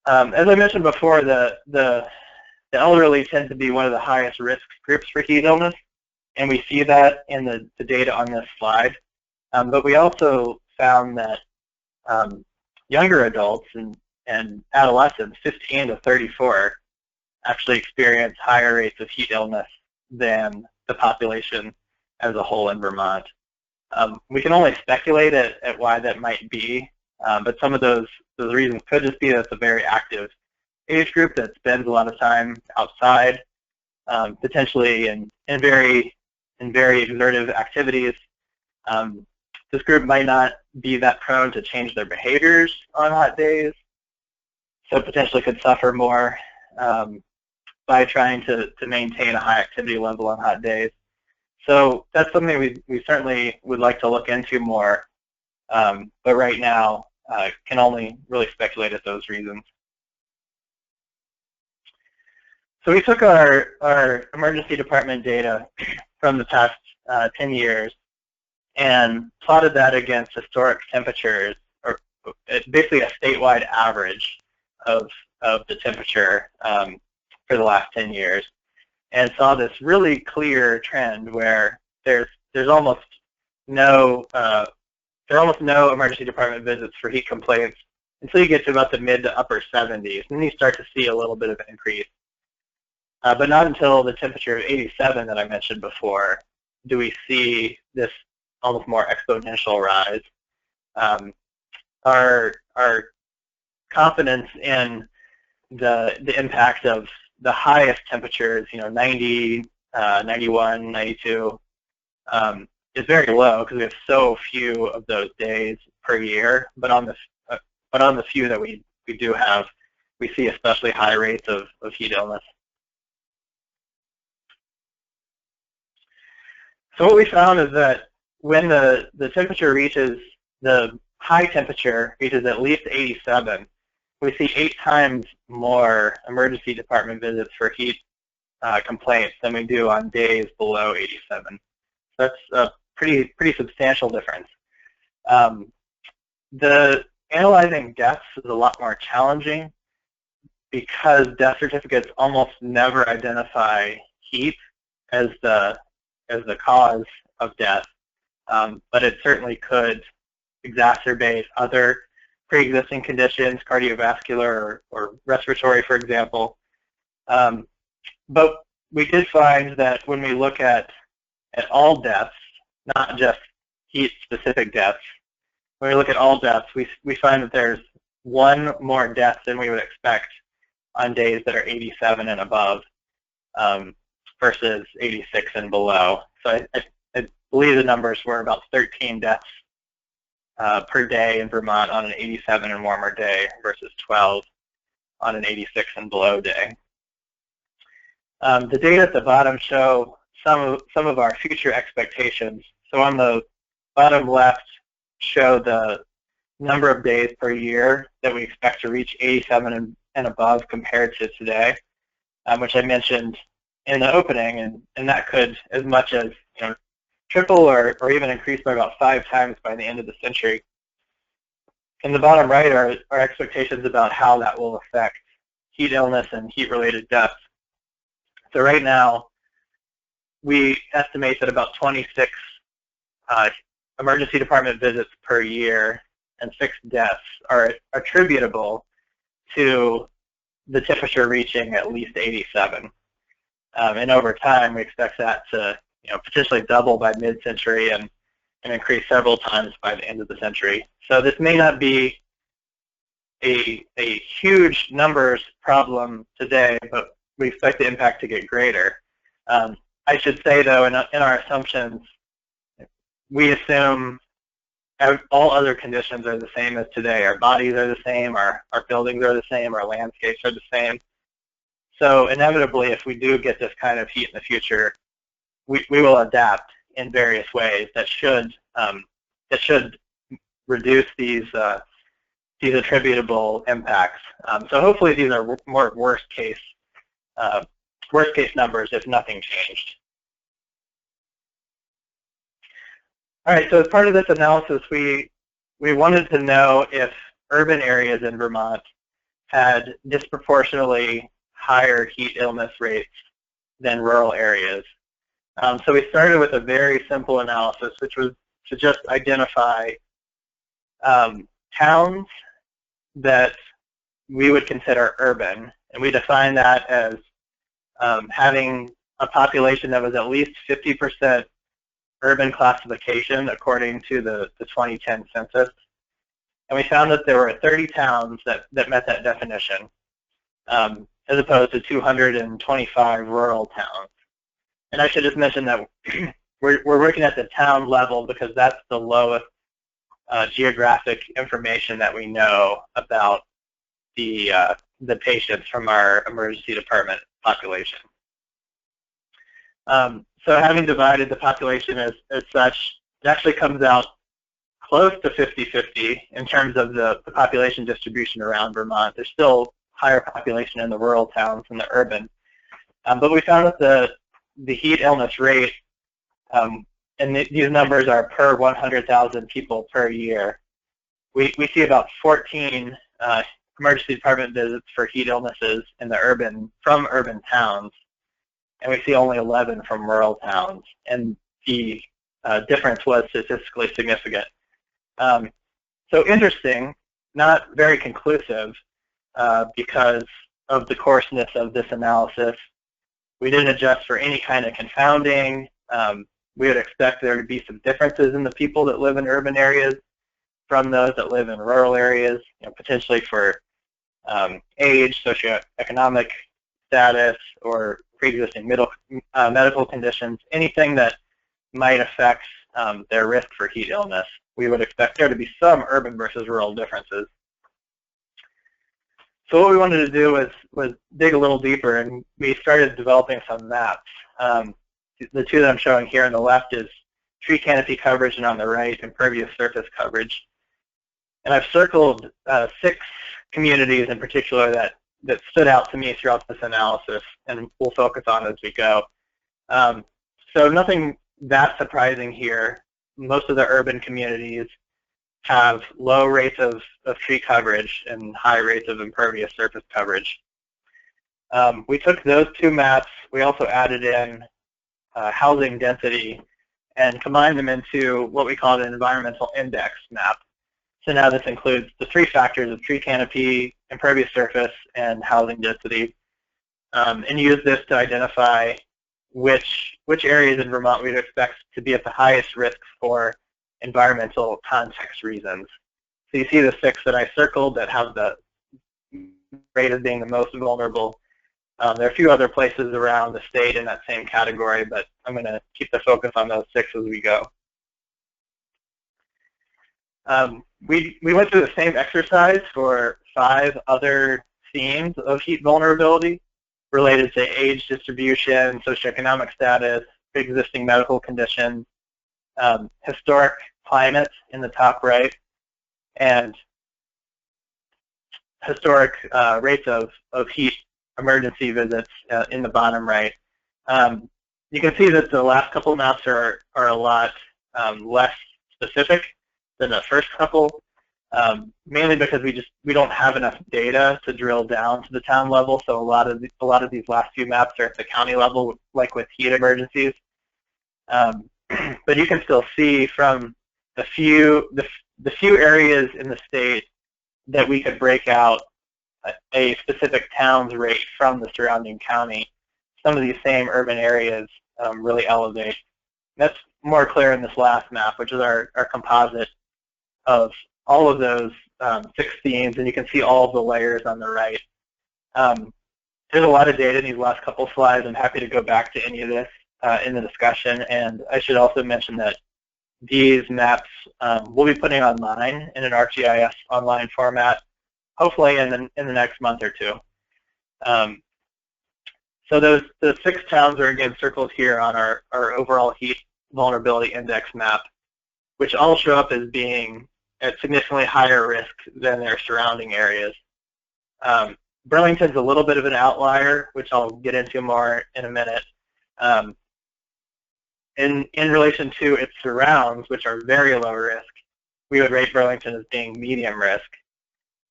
As I mentioned before, the elderly tend to be one of the highest risk groups for heat illness, and we see that in the data on this slide. But we also found that younger adults and adolescents, 15 to 34, actually experience higher rates of heat illness than the population as a whole in Vermont. We can only speculate at why that might be, but some of those reasons could just be that it's a very active age group that spends a lot of time outside, potentially in very exertive activities. This group might not be that prone to change their behaviors on hot days, so potentially could suffer more by trying to maintain a high activity level on hot days. So that's something we certainly would like to look into more, but right now can only really speculate at those reasons. So we took our emergency department data from the past 10 years and plotted that against historic temperatures, or basically a statewide average of the temperature for the last 10 years, and saw this really clear trend where there's almost no emergency department visits for heat complaints until you get to about the mid to upper 70s, and then you start to see a little bit of an increase. But not until the temperature of 87 that I mentioned before do we see this almost more exponential rise. Our confidence in the impact of the highest temperatures, 90, 91, 92, is very low because we have so few of those days per year. But on the few that we do have, we see especially high rates of heat illness. So what we found is that when the temperature reaches, the high temperature reaches at least 87, we see 8 times more emergency department visits for heat complaints than we do on days below 87. That's a pretty substantial difference. The analyzing deaths is a lot more challenging because death certificates almost never identify heat as the cause of death, but it certainly could exacerbate other pre-existing conditions, cardiovascular or respiratory, for example. But we did find that when we look at all deaths, not just heat-specific deaths, when we look at all deaths, we find that there's 1 more death than we would expect on days that are 87 and above versus 86 and below. So I believe the numbers were about 13 deaths per day in Vermont on an 87 and warmer day versus 12 on an 86 and below day. The data at the bottom show some of our future expectations. So on the bottom left show the number of days per year that we expect to reach 87 and above compared to today, which I mentioned in the opening, and that could as much as triple or even increase by about 5 times by the end of the century. In the bottom right are our expectations about how that will affect heat illness and heat-related deaths. So right now, we estimate that about 26 emergency department visits per year and 6 deaths are attributable to the temperature reaching at least 87. And over time, we expect that to potentially double by mid-century and increase several times by the end of the century. So this may not be a huge numbers problem today, but we expect the impact to get greater. I should say, though, in our assumptions, we assume all other conditions are the same as today. Our bodies are the same, our buildings are the same, our landscapes are the same. So inevitably, if we do get this kind of heat in the future, we will adapt in various ways that should reduce these attributable impacts. So hopefully these are more worst case numbers if nothing changed. All right, so as part of this analysis, we wanted to know if urban areas in Vermont had disproportionately higher heat illness rates than rural areas. So we started with a very simple analysis, which was to just identify towns that we would consider urban, and we define that as having a population that was at least 50% urban classification according to the 2010 census. And we found that there were 30 towns that met that definition, as opposed to 225 rural towns. And I should just mention that we're working at the town level because that's the lowest geographic information that we know about the patients from our emergency department population. So having divided the population as such, it actually comes out close to 50-50 in terms of the population distribution around Vermont. There's still higher population in the rural towns than the urban. But we found that the heat illness rate, and these numbers are per 100,000 people per year, we see about 14 emergency department visits for heat illnesses in the from urban towns, and we see only 11 from rural towns, and the difference was statistically significant. So interesting, not very conclusive because of the coarseness of this analysis. We didn't adjust for any kind of confounding. We would expect there to be some differences in the people that live in urban areas from those that live in rural areas, potentially for age, socioeconomic status, or pre-existing medical conditions, anything that might affect their risk for heat illness. We would expect there to be some urban versus rural differences. So what we wanted to do was dig a little deeper, and we started developing some maps. The two that I'm showing here on the left is tree canopy coverage, and on the right, impervious surface coverage. And I've circled 6 communities in particular that stood out to me throughout this analysis, and we'll focus on as we go. So nothing that surprising here. Most of the urban communities have low rates of tree coverage and high rates of impervious surface coverage. We took those 2 maps. We also added in housing density and combined them into what we call an environmental index map. So now this includes the 3 factors of tree canopy, impervious surface, and housing density, and use this to identify which areas in Vermont we'd expect to be at the highest risk for environmental context reasons. So you see the 6 that I circled that have the rate as being the most vulnerable. There are a few other places around the state in that same category, but I'm going to keep the focus on those 6 as we go. We went through the same exercise for 5 other themes of heat vulnerability related to age distribution, socioeconomic status, pre-existing medical conditions, historic climate in the top right, and historic rates of heat emergency visits in the bottom right. You can see that the last couple maps are a lot less specific than the first couple, mainly because we don't have enough data to drill down to the town level. So a lot of these last few maps are at the county level, like with heat emergencies. But you can still see from the few areas in the state that we could break out a specific town's rate from the surrounding county. Some of these same urban areas really elevate. That's more clear in this last map, which is our composite of all of those 6 themes, and you can see all of the layers on the right. There's a lot of data in these last couple slides. I'm happy to go back to any of this in the discussion, and I should also mention that these maps we'll be putting online in an ArcGIS online format, hopefully in the next month or 2. So the 6 towns are again circled here on our overall heat vulnerability index map, which all show up as being at significantly higher risk than their surrounding areas. Burlington's a little bit of an outlier, which I'll get into more in a minute. In relation to its surrounds, which are very low risk, we would rate Burlington as being medium risk,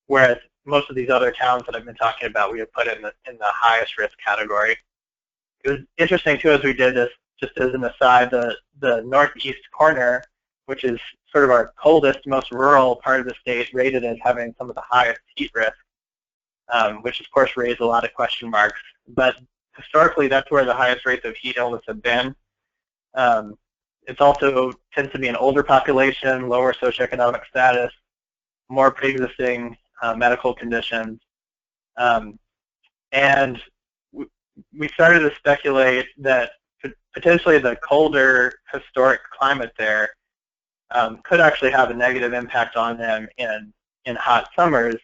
whereas most of these other towns that I've been talking about, we have put in the highest risk category. It was interesting too as we did this, just as an aside, the northeast corner, which is sort of our coldest, most rural part of the state, rated as having some of the highest heat risk, which of course raised a lot of question marks. But historically, that's where the highest rates of heat illness have been. It also tends to be an older population, lower socioeconomic status, more pre-existing medical conditions. And we started to speculate that potentially the colder historic climate there could actually have a negative impact on them in hot summers,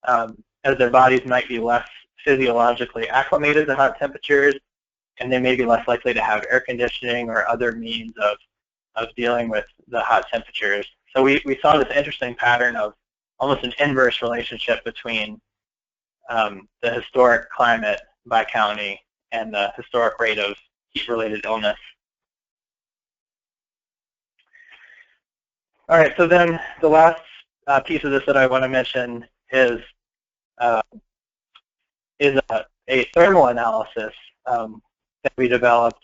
as their bodies might be less physiologically acclimated to hot temperatures, and they may be less likely to have air conditioning or other means of dealing with the hot temperatures. So we saw this interesting pattern of almost an inverse relationship between the historic climate by county and the historic rate of heat-related illness. All right, so then the last piece of this that I want to mention is a thermal analysis that we developed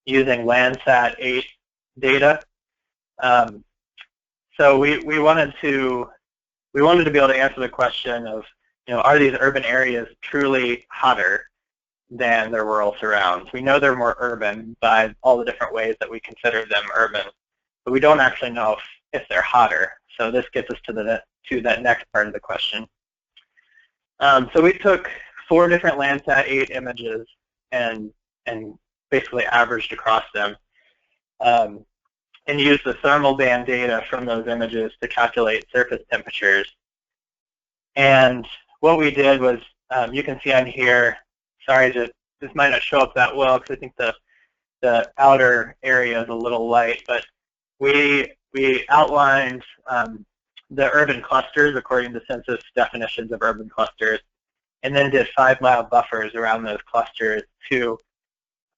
using Landsat 8 data. So we wanted to be able to answer the question of, are these urban areas truly hotter than their rural surrounds? We know they're more urban by all the different ways that we consider them urban, but we don't actually know if they're hotter. So this gets us to that next part of the question. So we took 4 different Landsat 8 images and basically averaged across them, and used the thermal band data from those images to calculate surface temperatures. And what we did was, you can see on here, sorry, this might not show up that well because I think the outer area is a little light, but we outlined the urban clusters according to census definitions of urban clusters, and then did 5-mile buffers around those clusters to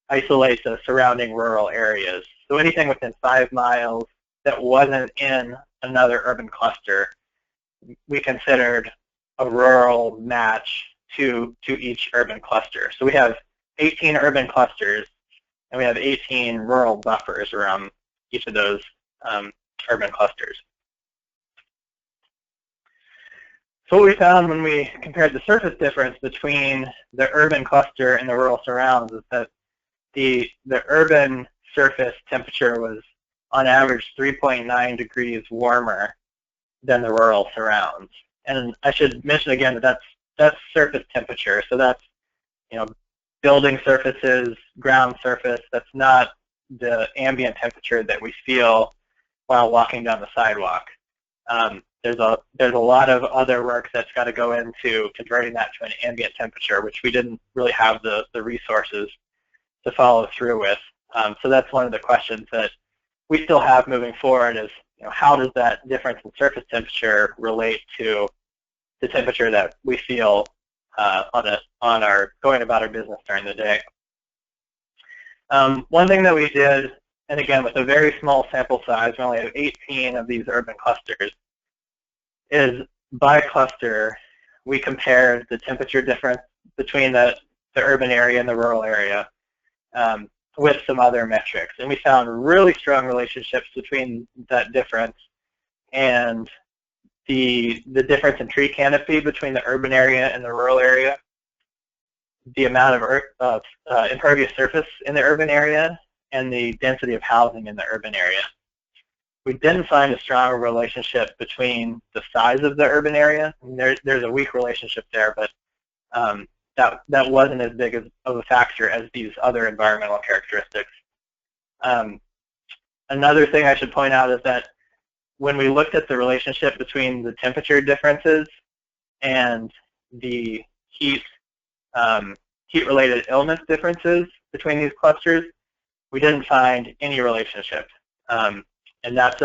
isolate the surrounding rural areas. So anything within 5 miles that wasn't in another urban cluster, we considered a rural match to each urban cluster. So we have 18 urban clusters, and we have 18 rural buffers around each of those urban clusters. So what we found when we compared the surface difference between the urban cluster and the rural surrounds is that the urban surface temperature was on average 3.9 degrees warmer than the rural surrounds. And I should mention again that that's surface temperature. So that's, building surfaces, ground surface. That's not the ambient temperature that we feel while walking down the sidewalk. There's a lot of other work that's got to go into converting that to an ambient temperature, which we didn't really have the resources to follow through with. So that's one of the questions that we still have moving forward is, how does that difference in surface temperature relate to the temperature that we feel on our going about our business during the day? One thing that we did, and again with a very small sample size, we only have 18 of these urban clusters, is by cluster we compared the temperature difference between the urban area and the rural area with some other metrics. And we found really strong relationships between that difference and the difference in tree canopy between the urban area and the rural area, the amount of impervious surface in the urban area, and the density of housing in the urban area. We didn't find a strong relationship between the size of the urban area. I mean, there's a weak relationship there, but that wasn't as big of a factor as these other environmental characteristics. Another thing I should point out is that when we looked at the relationship between the temperature differences and the heat-related illness differences between these clusters, we didn't find any relationship. And that's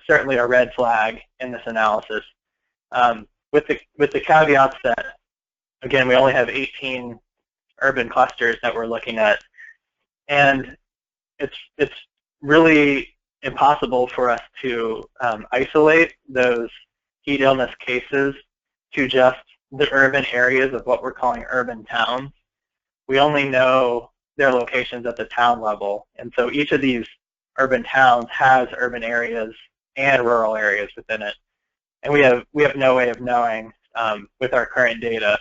certainly a red flag in this analysis. With the caveats that, again, we only have 18 urban clusters that we're looking at, and it's really impossible for us to isolate those heat illness cases to just the urban areas of what we're calling urban towns. We only know their locations at the town level, and so each of these urban towns has urban areas and rural areas within it. And we have no way of knowing with our current data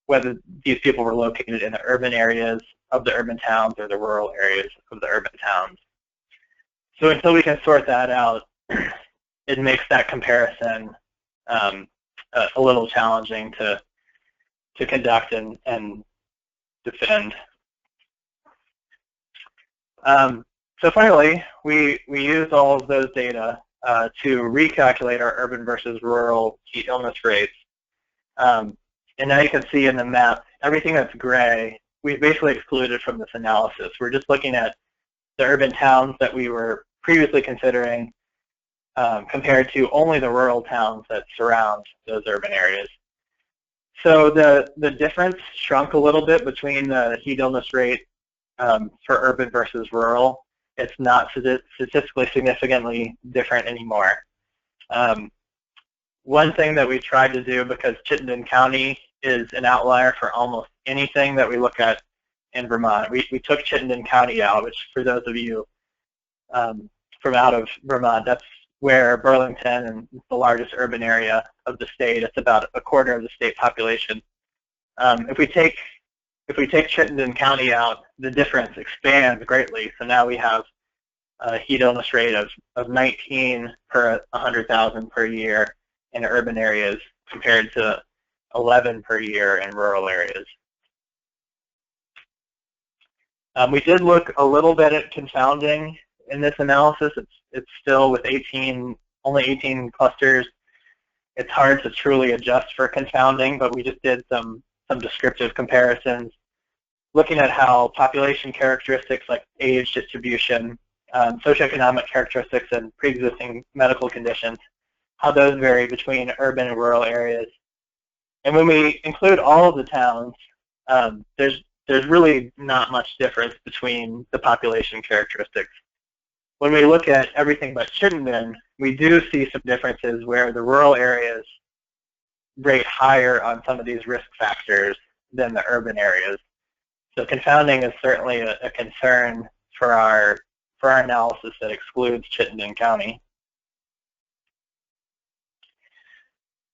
whether these people were located in the urban areas of the urban towns or the rural areas of the urban towns. So until we can sort that out, it makes that comparison a little challenging to conduct and defend. So finally, we used all of those data to recalculate our urban versus rural heat illness rates. And now you can see in the map, everything that's gray, we've basically excluded from this analysis. We're just looking at the urban towns that we were previously considering compared to only the rural towns that surround those urban areas. So the difference shrunk a little bit between the heat illness rate for urban versus rural. It's not statistically significantly different anymore. One thing that we tried to do, because Chittenden County is an outlier for almost anything that we look at in Vermont, we took Chittenden County out, which for those of you from out of Vermont, that's where Burlington and the largest urban area of the state. It's about a quarter of the state population. If we take Chittenden County out, the difference expands greatly. So now we have a heat illness rate of 19 per 100,000 per year in urban areas compared to 11 per year in rural areas. We did look a little bit at confounding in this analysis. It's still with only 18 clusters. It's hard to truly adjust for confounding, but we just did some descriptive comparisons, looking at how population characteristics like age distribution, socioeconomic characteristics, and pre-existing medical conditions, how those vary between urban and rural areas. And when we include all of the towns, there's really not much difference between the population characteristics. When we look at everything but Chittenden, we do see some differences where the rural areas rate higher on some of these risk factors than the urban areas. So confounding is certainly a concern for our analysis that excludes Chittenden County.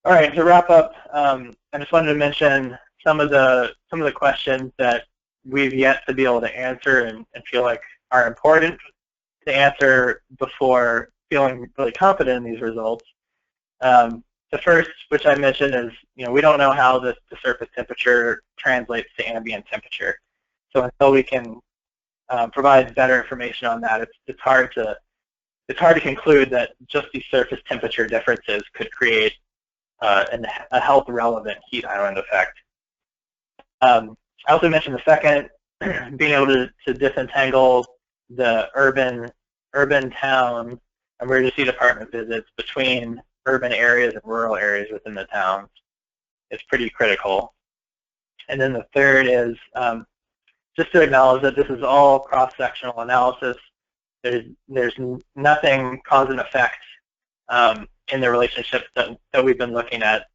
All right, to wrap up, I just wanted to mention some of the questions that we've yet to be able to answer and feel like are important to answer before feeling really confident in these results. The first, which I mentioned, is we don't know how the surface temperature translates to ambient temperature. So until we can provide better information on that, it's hard to conclude that just these surface temperature differences could create a health-relevant heat island effect. I also mentioned the second, being able to disentangle the urban town emergency department visits between urban areas and rural areas within the towns is pretty critical. And then the third is just to acknowledge that this is all cross-sectional analysis. There's nothing cause and effect in the relationships that we've been looking at.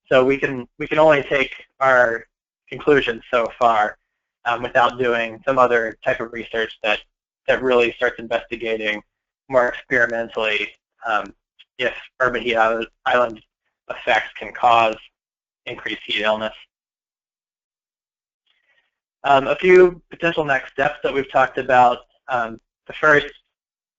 So we can only take our conclusions so far without doing some other type of research that really starts investigating more experimentally if urban heat island effects can cause increased heat illness. A few potential next steps that we've talked about. The first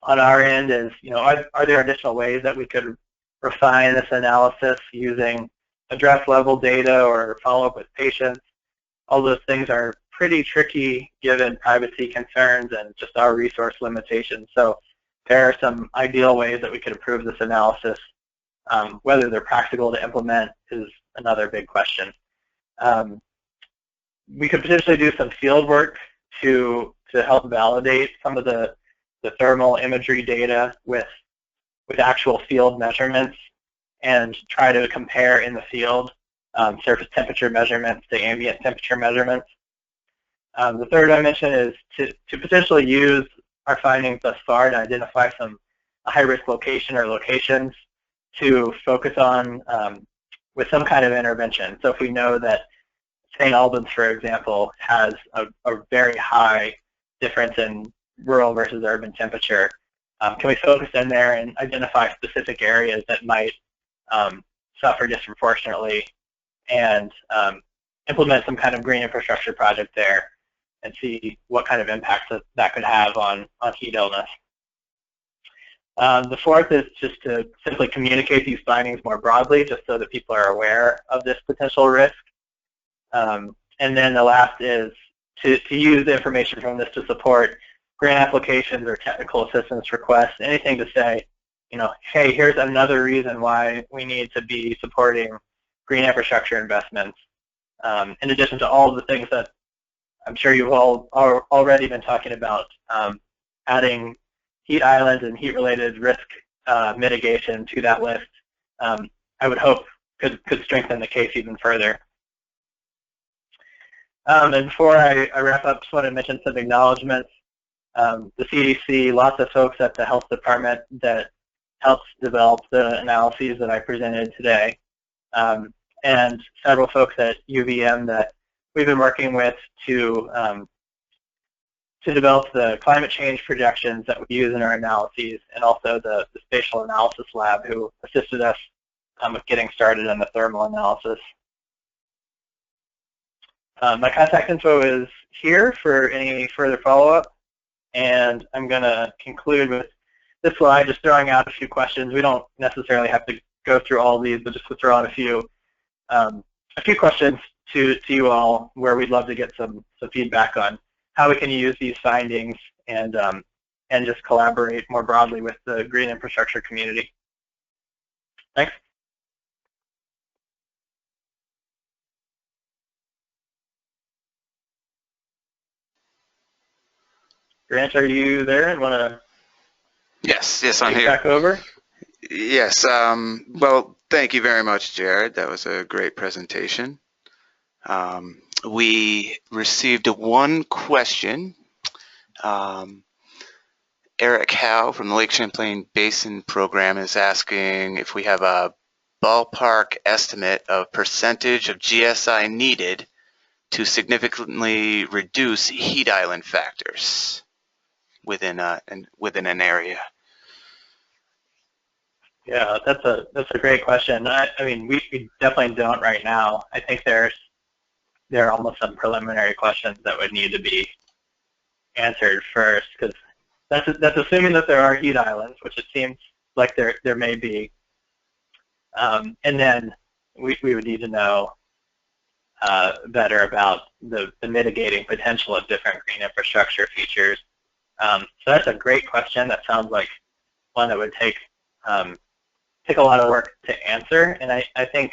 on our end is, are there additional ways that we could refine this analysis using address level data or follow up with patients? All those things are pretty tricky given privacy concerns and just our resource limitations. So there are some ideal ways that we could improve this analysis. Whether they're practical to implement is another big question. We could potentially do some field work to help validate some of the thermal imagery data with actual field measurements and try to compare in the field surface temperature measurements to ambient temperature measurements. The third I mentioned is to potentially use our findings thus far to identify some high-risk location or locations to focus on some kind of intervention. So if we know that St. Albans, for example, has a very high difference in rural versus urban temperature, can we focus in there and identify specific areas that might suffer disproportionately and implement some kind of green infrastructure project there and see what kind of impact that could have on heat illness. The fourth is just to simply communicate these findings more broadly, just so that people are aware of this potential risk. And then the last is to use the information from this to support grant applications or technical assistance requests, anything to say, hey, here's another reason why we need to be supporting green infrastructure investments, in addition to all of the things that I'm sure you've all already been talking about, adding heat islands and heat-related risk mitigation to that list, I would hope could strengthen the case even further. And before I wrap up, just want to mention some acknowledgments. The CDC, lots of folks at the health department that helped develop the analyses that I presented today, and several folks at UVM that we've been working with to develop the climate change projections that we use in our analyses, and also the spatial analysis lab who assisted us with getting started on the thermal analysis. My contact info is here for any further follow-up, and I'm going to conclude with this slide, just throwing out a few questions. We don't necessarily have to go through all of these, but just to throw out a few questions to you all where we'd love to get some feedback on how we can use these findings and just collaborate more broadly with the green infrastructure community. Thanks. Grant, are you there and want to? Yes, I'm here. Back over. Yes. Well, thank you very much, Jared. That was a great presentation. We received one question. Eric Howe from the Lake Champlain Basin Program is asking if we have a ballpark estimate of percentage of GSI needed to significantly reduce heat island factors within an area. Yeah, that's a great question. I mean, we definitely don't right now. I think there are almost some preliminary questions that would need to be answered first, because that's assuming that there are heat islands, which it seems like there may be, and then we would need to know better about the mitigating potential of different green infrastructure features. So that's a great question. That sounds like one that would take a lot of work to answer, and I think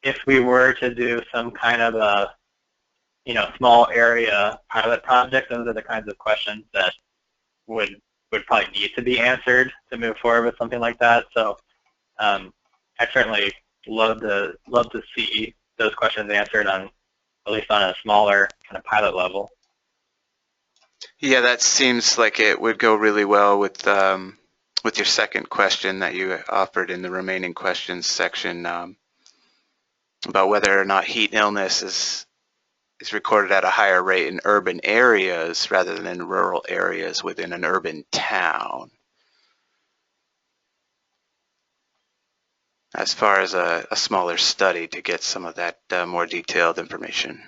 if we were to do some kind of a small area pilot project, those are the kinds of questions that would probably need to be answered to move forward with something like that. So I certainly love to see those questions answered at least on a smaller kind of pilot level. Yeah, that seems like it would go really well with your second question that you offered in the remaining questions section, about whether or not heat illness is recorded at a higher rate in urban areas rather than in rural areas within an urban town. As far as a smaller study to get some of that more detailed information.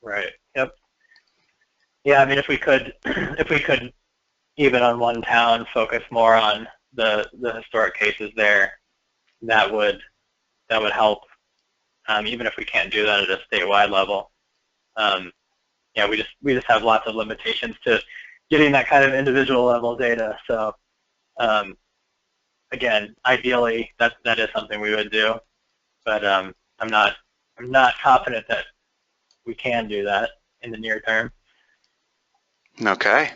Right. Yep. Yeah, I mean, if we could even on one town focus more on the historic cases there, that would help. Even if we can't do that at a statewide level. Yeah, we just have lots of limitations to getting that kind of individual level data. So again, ideally that is something we would do, but I'm not confident that we can do that in the near term. Okay.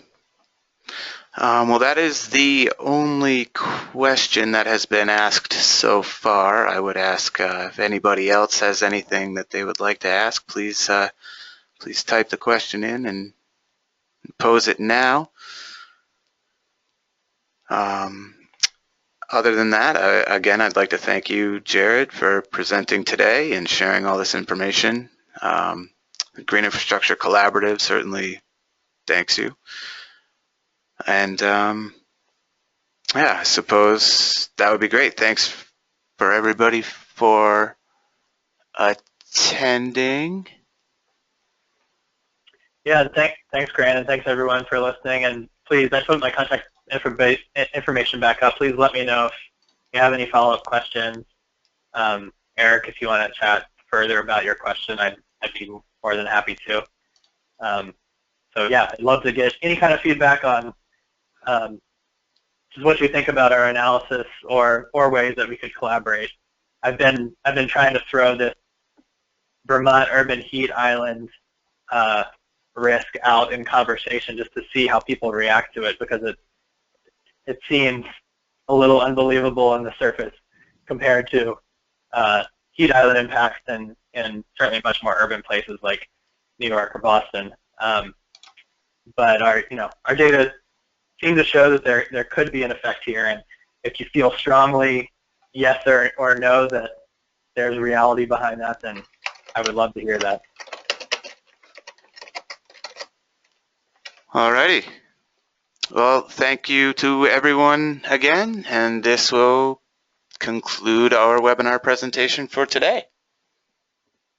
Well, that is the only question that has been asked so far. I would ask if anybody else has anything that they would like to ask, please type the question in and pose it now. Other than that, again, I'd like to thank you, Jared, for presenting today and sharing all this information. The Green Infrastructure Collaborative certainly thanks you. And yeah, I suppose that would be great. Thanks for everybody for attending. Yeah, thanks, Grant, and thanks everyone for listening. And please, I put my contact information back up. Please let me know if you have any follow-up questions. Eric, if you want to chat further about your question, I'd be more than happy to. So yeah, I'd love to get any kind of feedback on just what you think about our analysis or ways that we could collaborate. I've been trying to throw this Vermont urban heat island risk out in conversation just to see how people react to it, because it seems a little unbelievable on the surface compared to heat island impacts and certainly much more urban places like New York or Boston. But our data seem to show that there could be an effect here, and if you feel strongly yes or no that there's reality behind that, then I would love to hear that. Alrighty. Well, thank you to everyone again, and this will conclude our webinar presentation for today.